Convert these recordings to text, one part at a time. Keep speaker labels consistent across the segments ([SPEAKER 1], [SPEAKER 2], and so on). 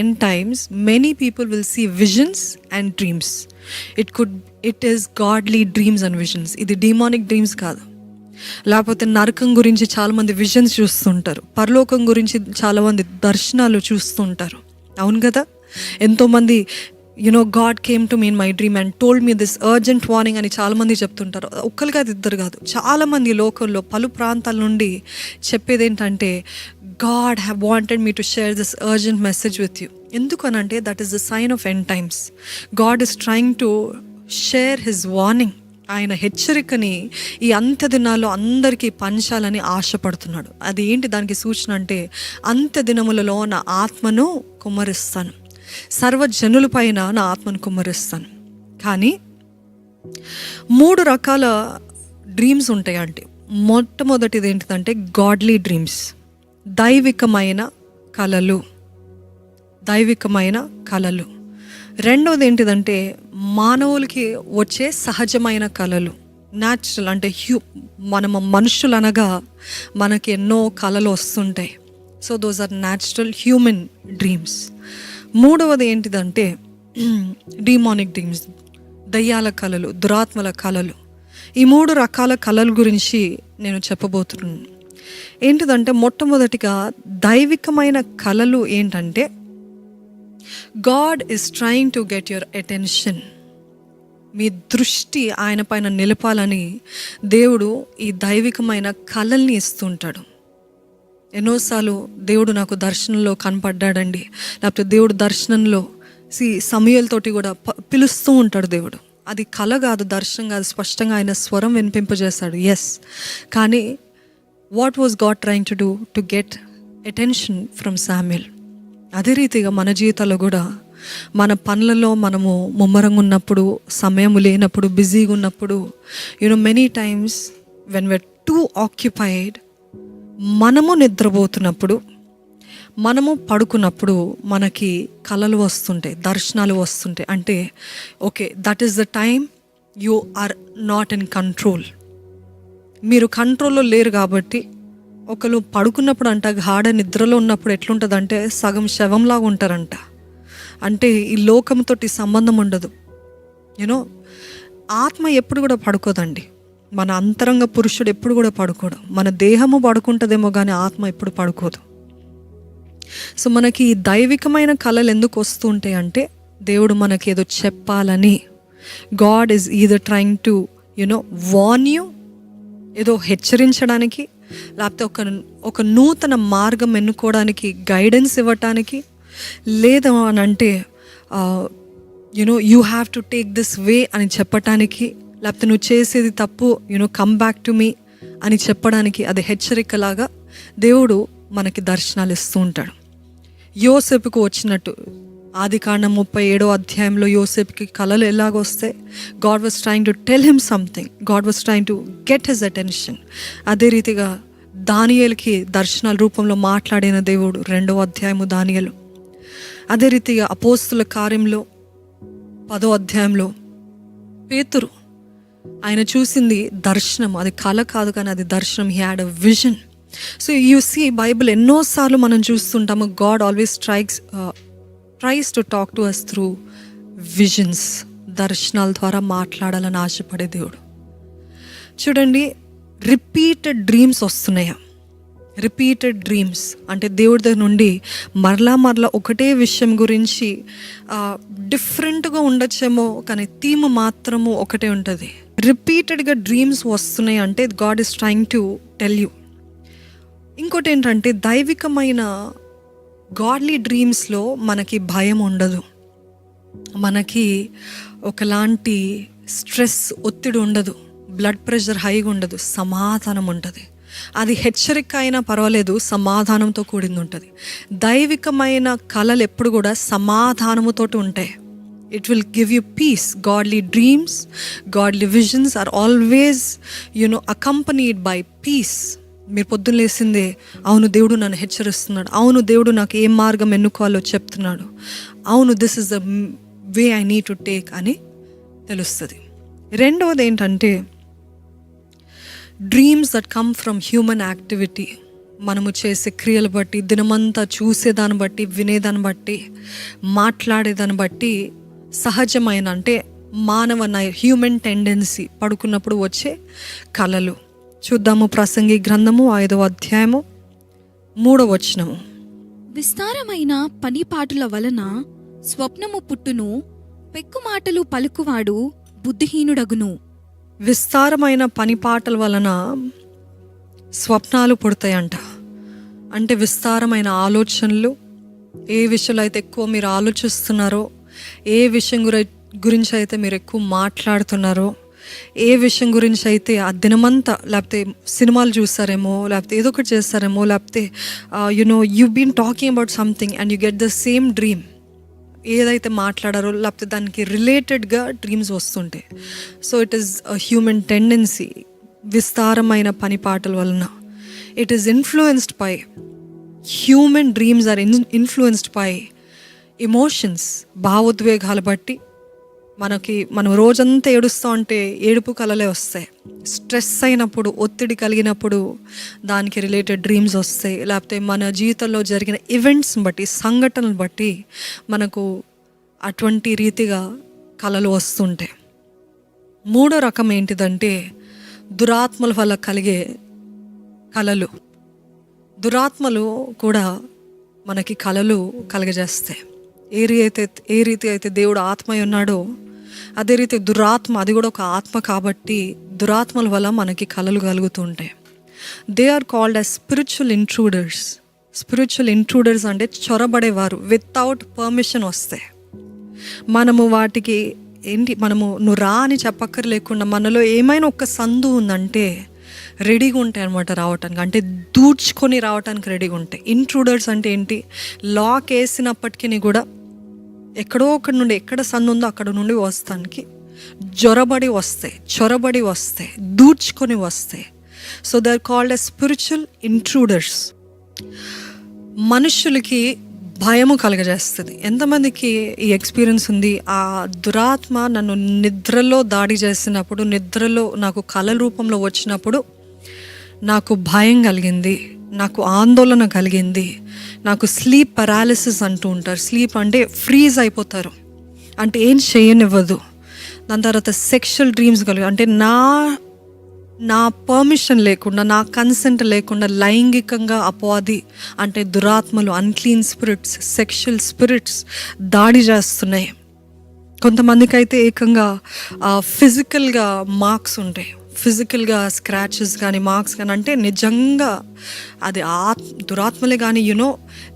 [SPEAKER 1] end times, many people will see visions and dreams. It is godly dreams and visions. ఇది demonic dreams కాదు. లేకపోతే నరకం గురించి చాలామంది విజన్స్ చూస్తుంటారు, పరలోకం గురించి చాలామంది దర్శనాలు చూస్తుంటారు. అవును కదా, ఎంతోమంది God came to me in my dream and told me this urgent warning అని చాలామంది చెప్తుంటారు. ఒక్కరు కాదు, ఇద్దరు కాదు, చాలామంది లోకంలో పలు ప్రాంతాల నుండి చెప్పేది ఏంటంటే, God have wanted me to share this urgent message with you. ఎందుకనంటే that is the sign of end times. God is trying to share his warning. ఆయన హెచ్చరికని ఈ అంత్య దినాల్లో అందరికీ పంచాలని ఆశపడుతున్నాడు. అది ఏంటి దానికి సూచన అంటే, అంత్య దినములలో నా ఆత్మను కుమ్మరిస్తాను, సర్వజనుల పైన నా ఆత్మను కుమ్మరిస్తాను. కానీ 3 రకాల డ్రీమ్స్ ఉంటాయి అంటే, మొట్టమొదటిది ఏంటిదంటే గాడ్లీ డ్రీమ్స్, దైవికమైన కలలు. దైవికమైన కలలు. రెండవది ఏంటిదంటే మానవులకి వచ్చే సహజమైన కళలు, న్యాచురల్ అంటే మనము మనుషులు అనగా మనకి ఎన్నో కళలు వస్తుంటాయి. So those are natural human dreams. మూడవది ఏంటిదంటే డీమానిక్ డ్రీమ్స్, దయ్యాల కళలు, దురాత్మల కళలు. ఈ 3 రకాల కళల గురించి నేను చెప్పబోతున్నాను. ఏంటిదంటే మొట్టమొదటిగా దైవికమైన కళలు ఏంటంటే, God is trying to get your attention. మీ దృష్టి ఆయన పైన నిలపాలని దేవుడు ఈ దైవికమైన కళల్ని ఇస్తుంటాడు. ఎన్నోసార్లు దేవుడు నాకు దర్శనంలో కనపడ్డాడండి, లేకపోతే దేవుడు దర్శనంలో సమూయేలు తోటి కూడా పిలుస్తూ ఉంటాడు దేవుడు. అది కళ కాదు, దర్శనం కాదు, స్పష్టంగా ఆయన స్వరం వినిపింపజేస్తాడు. ఎస్, కానీ what was God trying to do to get attention from Samuel. అదే రీతిగా మన జీవితాల్లో కూడా మన పనులలో మనము ముమ్మరంగా ఉన్నప్పుడు, సమయం లేనప్పుడు, బిజీగా ఉన్నప్పుడు, many times when we're too occupied, మనము నిద్రపోతున్నప్పుడు, మనము పడుకున్నప్పుడు మనకి కలలు వస్తుంటాయి, దర్శనాలు వస్తుంటాయి. అంటే okay, that is the time you are not in control. మీరు కంట్రోల్లో లేరు కాబట్టి, ఒకరు పడుకున్నప్పుడు అంట గాఢ నిద్రలో ఉన్నప్పుడు ఎట్లుంటుందంటే సగం శవంలాగా ఉంటారంట. అంటే ఈ లోకంతో సంబంధం ఉండదు. ఆత్మ ఎప్పుడు కూడా పడుకోదండి. మన అంతరంగ పురుషుడు ఎప్పుడు కూడా పడుకోడు. మన దేహము పడుకుంటుందేమో కానీ ఆత్మ ఎప్పుడు పడుకోదు. సో మనకి ఈ దైవికమైన కళలు ఎందుకు వస్తూ ఉంటాయి అంటే, దేవుడు మనకి ఏదో చెప్పాలని. God is either trying to warn you, ఏదో హెచ్చరించడానికి, లేకపోతే ఒక నూతన మార్గం ఎన్నుకోవడానికి, గైడెన్స్ ఇవ్వటానికి, లేదా అని అంటే you have to take this way అని చెప్పటానికి, లేకపోతే నువ్వు చేసేది తప్పు, కమ్ బ్యాక్ టు మీ అని చెప్పడానికి, అది హెచ్చరికలాగా దేవుడు మనకి దర్శనాలు ఇస్తూ ఉంటాడు. యోసేపుకు వచ్చినట్టు ఆదికాండం 37వ అధ్యాయంలో యోసేపుకి కళలు ఎలాగొస్తే, God was trying to tell him something, God was trying to get his attention. అదే రీతిగా దానియేలుకి దర్శనాల రూపంలో మాట్లాడిన దేవుడు 2వ అధ్యాయము దానియేలు. అదే రీతిగా అపోస్తుల కార్యంలో 10వ అధ్యాయంలో పేతురు, ఆయన చూసింది దర్శనం, అది కళ కాదు కానీ అది దర్శనం. He had a vision. So you see, Bible ఎన్నోసార్లు మనం చూస్తుంటాము, God always tries to talk to us through visions. దర్శనాల ద్వారా మాట్లాడాలని ఆశపడే దేవుడు. చూడండి, రిపీటెడ్ డ్రీమ్స్ వస్తున్నాయా? రిపీటెడ్ డ్రీమ్స్ అంటే దేవుడి దగ్గర నుండి మరలా ఒకటే విషయం గురించి డిఫరెంట్గా ఉండొచ్చేమో కానీ థీమ్ మాత్రము ఒకటే ఉంటుంది. రిపీటెడ్గా డ్రీమ్స్ వస్తున్నాయి అంటే God is trying to tell you. ఇంకోటి ఏంటంటే, దైవికమైన గాడ్లీ డ్రీమ్స్లో మనకి భయం ఉండదు, మనకి ఒకలాంటి స్ట్రెస్, ఒత్తిడి ఉండదు, బ్లడ్ ప్రెషర్ హైగా ఉండదు, సమాధానం ఉంటుంది. అది హెచ్చరిక అయినా పర్వాలేదు, సమాధానంతో కూడింది ఉంటుంది. దైవికమైన కళలు ఎప్పుడు కూడా సమాధానముతో ఉంటాయి. It will give you peace. Godly dreams, godly visions are always accompanied by peace. మీరు పొద్దున్న లేసిందే, అవును దేవుడు నన్ను హెచ్చరిస్తున్నాడు, అవును దేవుడు నాకు ఏ మార్గం ఎన్నుకోవాలో చెప్తున్నాడు, అవును this is the way I need to take అని తెలుస్తుంది. రెండవది ఏంటంటే dreams that come from human activity. మనము చేసే క్రియలు బట్టి, దినమంతా చూసేదాన్ని బట్టి, వినేదాన్ని బట్టి, మాట్లాడేదాన్ని బట్టి సహజమైన అంటే మానవ హ్యూమన్ టెండెన్సీ పడుకున్నప్పుడు వచ్చే కలలు. చూద్దాము ప్రసంగి గ్రంథము 5వ అధ్యాయము 3వ వచనము.
[SPEAKER 2] విస్తారమైన పనిపాటుల వలన స్వప్నము పుట్టును, పెక్కు మాటలు పలుకువాడు బుద్ధిహీనుడగును.
[SPEAKER 1] విస్తారమైన పనిపాటల వలన స్వప్నాలు పుడతాయంట. అంటే విస్తారమైన ఆలోచనలు, ఏ విషయంలో అయితే ఎక్కువ మీరు ఆలోచిస్తున్నారో, ఏ విషయం గురించి అయితే మీరు ఎక్కువ మాట్లాడుతున్నారో, ఏ విషయం గురించి అయితే ఆ దినమంతా లేకపోతే సినిమాలు చూస్తారేమో, లేకపోతే ఏదో ఒకటి చేస్తారేమో, లేకపోతే you been talking about something and you get the same dream. ఏదైతే మాట్లాడారో లేకపోతే దానికి రిలేటెడ్గా డ్రీమ్స్ వస్తుంటాయి. So it is a human tendency. విస్తారమైన పనిపాటల వలన it is influenced by human dreams are influenced by emotions, భావోద్వేగాలు బట్టి. మనం రోజంతా ఏడుస్తూ ఉంటే ఏడుపు కలలే వస్తాయి. స్ట్రెస్ అయినప్పుడు, ఒత్తిడి కలిగినప్పుడు దానికి రిలేటెడ్ డ్రీమ్స్ వస్తాయి. లేకపోతే మన జీవితంలో జరిగిన ఈవెంట్స్ని బట్టి, సంఘటనలు బట్టి మనకు అటువంటి రీతిగా కలలు వస్తుంటాయి. మూడో రకం ఏంటిదంటే దురాత్మల వల్ల కలిగే కలలు. దురాత్మలు కూడా మనకి కలలు కలగజేస్తాయి. ఏ రీతి అయితే దేవుడు ఆత్మ ఉన్నాడో అదే రీతి దురాత్మ, అది కూడా ఒక ఆత్మ కాబట్టి దురాత్మల వల్ల మనకి కలలు కలుగుతుంటాయి. They are called as spiritual intruders. Spiritual intruders అంటే చొరబడేవారు, వితౌట్ పర్మిషన్ వస్తాయి. మనము వాటికి నువ్వు రా అని చెప్పక్కర్లేకుండా మనలో ఏమైనా ఒక సందు ఉందంటే రెడీగా ఉంటాయి అనమాట రావటానికి, అంటే దూడ్చుకొని రావటానికి రెడీగా ఉంటాయి. ఇంట్రూడర్స్ అంటే ఏంటి? లాక్ వేసినప్పటికీ కూడా ఎక్కడో ఒకటి నుండి, ఎక్కడ సందు ఉందో అక్కడ నుండి వస్తానికి చొరబడి వస్తాయి, దూడ్చుకొని వస్తాయి. So they are called as spiritual intruders. మనుషులకి భయము కలగజేస్తుంది. ఎంతమందికి ఈ ఎక్స్పీరియన్స్ ఉంది? ఆ దురాత్మ నన్ను నిద్రలో దాడి చేసినప్పుడు, నిద్రలో నాకు కళ రూపంలో వచ్చినప్పుడు నాకు భయం కలిగింది, నాకు ఆందోళన కలిగింది, నాకు స్లీప్ పెరాలిసిస్ అంటూ ఉంటారు. స్లీప్ అంటే ఫ్రీజ్ అయిపోతారు, అంటే ఏం చేయనివ్వదు. దాని తర్వాత సెక్షువల్ డ్రీమ్స్ అంటే నా పర్మిషన్ లేకుండా, నా కన్సెంట్ లేకుండా లైంగికంగా అపవాది అంటే దురాత్మలు, అన్క్లీన్ స్పిరిట్స్, సెక్షువల్ స్పిరిట్స్ దాడి చేస్తున్నాయి. కొంతమందికి అయితే ఏకంగా ఫిజికల్గా మార్క్స్ ఉంటాయి, ఫిజికల్గా స్క్రాచెస్ కానీ మార్క్స్ కానీ. అంటే నిజంగా అది దురాత్మలే కానీ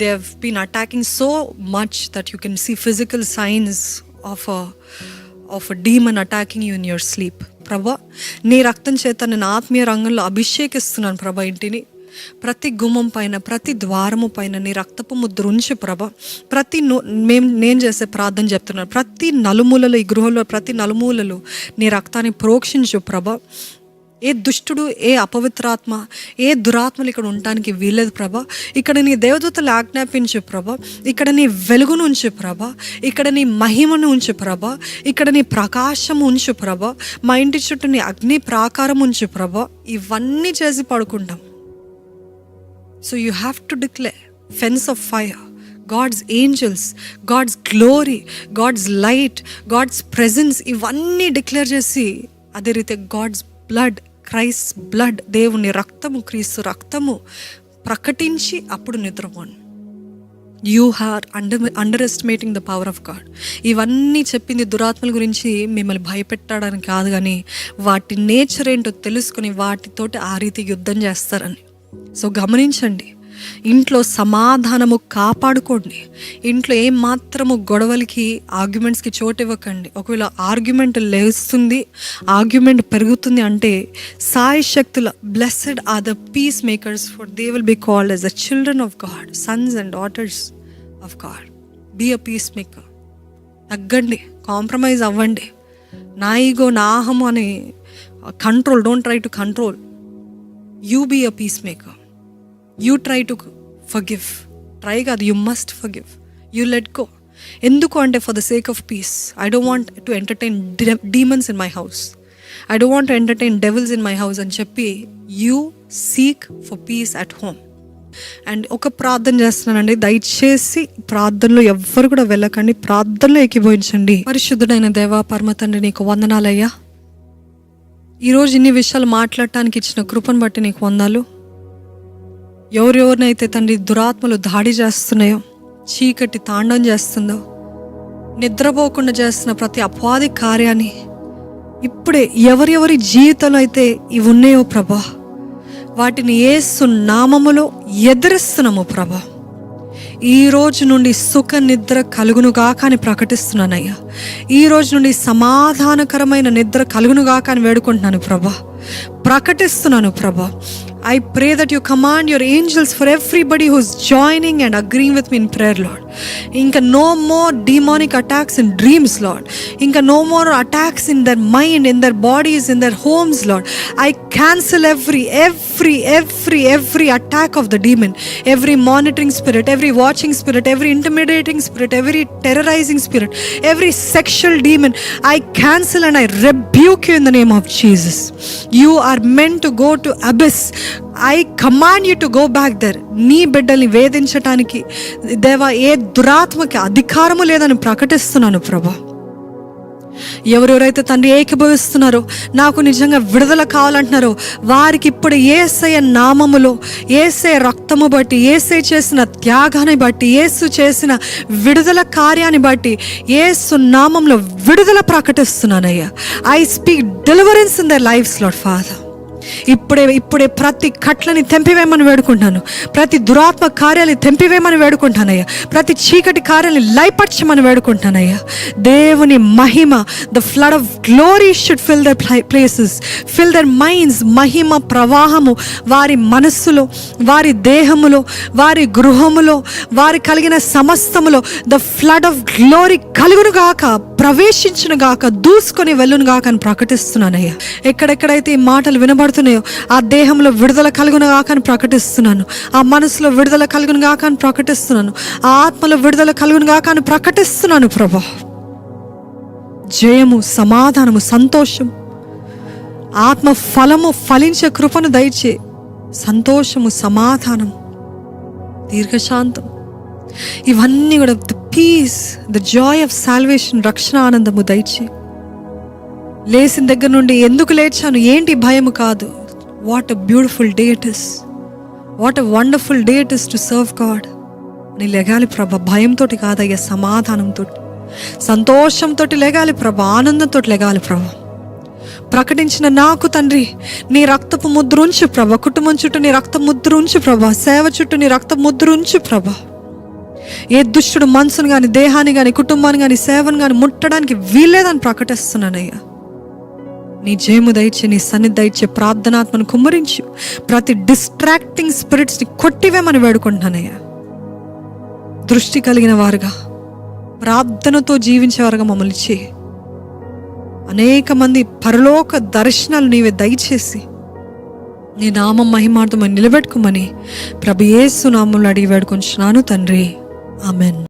[SPEAKER 1] they have been attacking so much that you can see physical signs of a demon attacking you in your sleep. ప్రభా, నీ రక్తం చేత నేను ఆత్మీయ రంగంలో అభిషేకిస్తున్నాను ప్రభా. ఇంటిని ప్రతి గుమ్మం పైన, ప్రతి ద్వారము పైన నీ రక్తపు ముద్ర ఉంచి ప్రభా. నేను చేసే ప్రార్థన చెప్తున్నాను, ప్రతి నలుమూలలో, ఈ గృహంలో ప్రతి నలుమూలలో నీ రక్తాన్ని ప్రోక్షించు ప్రభా. ఏ దుష్టుడు, ఏ అపవిత్రాత్మ, ఏ దురాత్మలు ఇక్కడ ఉండటానికి వీలేదు ప్రభా. ఇక్కడ నీ దేవదూతలు ఆజ్ఞాపించు ప్రభా. ఇక్కడ నీ వెలుగును ఉంచు ప్రభా. ఇక్కడ నీ మహిమను ఉంచు ప్రభా. ఇక్కడ నీ ప్రకాశం ఉంచు ప్రభా. మా ఇంటి చుట్టూ నీ అగ్ని ప్రాకారం ఉంచు ప్రభా. ఇవన్నీ చేసి పడుకుంటాం. So you have to declare fence of fire, God's angels, God's glory, God's light, God's presence, ఇవన్నీ డిక్లేర్ చేసి, అదే రీతి గాడ్స్ బ్లడ్, క్రైస్ట్ బ్లడ్, దేవుని రక్తము, క్రీస్తు రక్తము ప్రకటించి అప్పుడు నిద్రపోండి. You are underestimating the power of God. ఇవన్నీ చెప్పింది దురాత్మల గురించి మిమ్మల్ని భయపెట్టడానికి కాదు, కానీ వాటి నేచర్ ఏంటో తెలుసుకొని వాటితోటి ఆ రీతి యుద్ధం చేస్తారని. సో గమనించండి, ఇంట్లో సమాధానము కాపాడుకోండి. ఇంట్లో ఏం మాత్రము గొడవలకి, ఆర్గ్యుమెంట్స్కి చోటు ఇవ్వకండి. ఒకవేళ ఆర్గ్యుమెంట్ లేస్తుంది, ఆర్గ్యుమెంట్ పెరుగుతుంది అంటే సాయశక్తుల blessed are the peacemakers, for they will be called as the children of God, sons and daughters of God. Be a peacemaker. తగ్గండి, కాంప్రమైజ్ అవ్వండి. నా ఈగో, నా అహము అని control, don't try to control. You be a peacemaker. You try to forgive. Try కాదు, you must forgive. You let go. ఎందుకు అంటే for the sake of peace. I don't want to entertain demons in my house. I don't want to entertain devils in my house అని చెప్పి you seek for peace at home. And ఒక ప్రార్థన చేస్తున్నానండి, దయచేసి ప్రార్థనలో ఎవ్వరు కూడా వెళ్ళకండి, ప్రార్థనలో ఏకీభవించండి. పరిశుద్ధుడైన దేవా పరమ తండ్రి, నీకు వందనాలయ్యా. ఈరోజు ఇన్ని విషయాలు మాట్లాడటానికి ఇచ్చిన కృపను బట్టి నీకు వందాలు. ఎవరెవరినైతే తండ్రి దురాత్మలు దాడి చేస్తున్నాయో, చీకటి తాండం చేస్తుందో, నిద్రపోకుండా చేస్తున్న ప్రతి అపవాది కార్యాన్ని ఇప్పుడే ఎవరెవరి జీవితంలో అయితే ఇవి ఉన్నాయో ప్రభా, వాటిని యేసు నామములో ఎదిరిస్తున్నాము ప్రభా. ఈ రోజు నుండి సుఖ నిద్ర కలుగునుగాక అని ప్రకటిస్తున్నానయ్యా. ఈ రోజు నుండి సమాధానకరమైన నిద్ర కలుగునుగాక అని వేడుకుంటున్నాను ప్రభా, ప్రకటిస్తున్నాను ప్రభా. I pray that you command your angels for everybody who's joining and agreeing with me in prayer, Lord. Inka no more demonic attacks in dreams, Lord. Inka no more attacks in their mind, in their bodies, in their homes, Lord. I cancel every attack of the demon, every monitoring spirit, every watching spirit, every intimidating spirit, every terrorizing spirit, every sexual demon. I cancel and I rebuke you in the name of Jesus. You are meant to go to abyss. I command you to go back there. నీ బిడ్డల్ని వేధించటానికి దేవా ఏ దురాత్మకి అధికారము లేదని ప్రకటిస్తున్నాను ప్రభా. ఎవరెవరైతే తండ్రి ఏకీభవిస్తున్నారో, నాకు నిజంగా విడుదల కావాలంటున్నారో, వారికి ఇప్పుడు యేసయ్య నామములో, యేసయ్య రక్తము బట్టి, యేసయ్య చేసిన త్యాగాన్ని బట్టి, యేసు చేసిన విడుదల కార్యాన్ని బట్టి యేసు నామంలో విడుదల ప్రకటిస్తున్నానయ్యా. I speak deliverance in their lives Lord Father. ఇప్పుడే ప్రతి కట్లని తెంపివేయమని వేడుకుంటాను, ప్రతి దురాత్మ కార్యాన్ని తెంపివేయమని వేడుకుంటానయ్యా, ప్రతి చీకటి కార్యాన్ని లయపరచమని వేడుకుంటానయ్యా. దేవుని మహిమ, the flood of glory should fill their places, fill their minds. మహిమ ప్రవాహము వారి మనస్సులో, వారి దేహములో, వారి గృహములో, వారి కలిగిన సమస్తములో ద ఫ్లడ్ ఆఫ్ గ్లోరీ కలుగునుగాక, ప్రవేశించునుగాక, దూసుకొని వెళ్ళునుగాక అని ప్రకటిస్తున్నానయ్యా. ఎక్కడెక్కడైతే ఈ మాటలు వినబడుతున్నాయో ఆ దేహంలో విడుదల కలుగునుగాక అని ప్రకటిస్తున్నాను, ఆ మనసులో విడుదల కలుగునుగాక అని ప్రకటిస్తున్నాను, ఆ ఆత్మలో విడుదల కలుగునుగాక అని ప్రకటిస్తున్నాను ప్రభా. జయము, సమాధానము, సంతోషం, ఆత్మ ఫలము ఫలించే కృపను దయచే, సంతోషము, సమాధానం, దీర్ఘశాంతం, ఇవన్నీ కూడా the peace, the joy of salvation, రక్షణ ఆనందము దయచే. లేచిన దగ్గర నుండి ఎందుకు లేచాను, ఏంటి భయము కాదు. What a beautiful day it is, what a wonderful day it is to serve God అని లెగాలి ప్రభా. భయంతో కాదయ్యా, సమాధానంతో, సంతోషంతో లెగాలి ప్రభా, ఆనందంతో లెగాలి ప్రభా. ప్రకటించిన నాకు తండ్రి నీ రక్తపు ముద్ర ఉంచు ప్రభా, కుటుంబం చుట్టూ నీ రక్త ముద్ర ఉంచు ప్రభా, సేవ చుట్టూ నీ రక్త ముద్ర ఉంచు ప్రభా. ఏ దుష్టుడు మనసును కానీ, దేహాన్ని కానీ, కుటుంబాన్ని కానీ, సేవను కానీ ముట్టడానికి వీల్లేదని ప్రకటిస్తున్నానయ్యా. నీ జయము దయచే, నీ సన్నిధి దయచే, ప్రార్థనాత్మను కుమ్మరించు, ప్రతి డిస్ట్రాక్టింగ్ స్పిరిట్స్ని కొట్టివేమని వేడుకుంటున్నానయ్యా. దృష్టి కలిగిన వారుగా, ప్రార్థనతో జీవించేవారుగా మమ్మల్ని చేయి. అనేక మంది పరలోక దర్శనాలు నీవే దయచేసి నీ నామం మహిమార్థమని నిలబెట్టుకోమని ప్రభు యేసు నామములో అడిగి వేడుకొంచున్నాను తండ్రి. ఆమెన్.